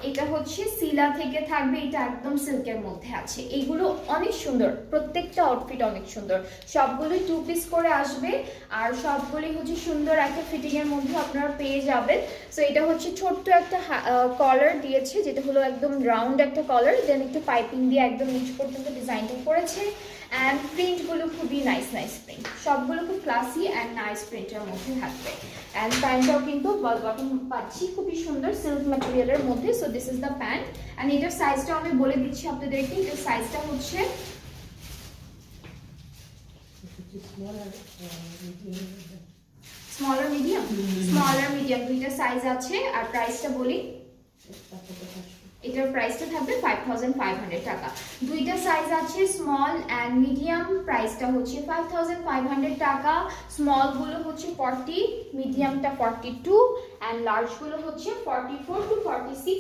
এটা হচ্ছে সিলা থেকে থাকবে, এটা একদম সিল্কের মধ্যে আছে। এইগুলো অনেক সুন্দর, প্রত্যেকটা আউটফিট অনেক সুন্দর, সবগুলোই 2 পিস করে আসবে আর সবগুলোই হচ্ছে সুন্দর একটা ফিটিং এর মধ্যে আপনারা পেয়ে যাবেন। সো এটা হচ্ছে ছোট্ট একটা কলার দিয়েছে, যেটা হলো একদম রাউন্ড একটা কলার, দেন একটু পাইপিং দিয়ে একদম নিচ পর্যন্ত ডিজাইনটা করেছে। অ্যান্ড প্রিন্টগুলো খুবই নাইস প্রিন্ট, সবগুলো খুব ক্লাসি অ্যান্ড নাইস প্রিন্টের মধ্যে থাকবে। অ্যান্ড প্যান্টটাও কিন্তু বল বটম পাচ্ছি, খুবই সুন্দর সিল্ক ম্যাটেরিয়ালের মধ্যে। So this is the pant and এটার সাইজটাও আমি বলে দিচ্ছি আপনাদেরকে। এটার সাইজটা হচ্ছে স্মলার মিডিয়াম, স্মলার মিডিয়াম দুইটা সাইজ আছে। আর প্রাইসটা বলি, এটার প্রাইসটা থাকবে 5500 টাকা। দুইটা সাইজ আছে, স্মল অ্যান্ড মিডিয়াম, প্রাইসটা হচ্ছে 5500 টাকা। স্মলগুলো হচ্ছে 40, মিডিয়ামটা 42 অ্যান্ড লার্জগুলো হচ্ছে 44 to 46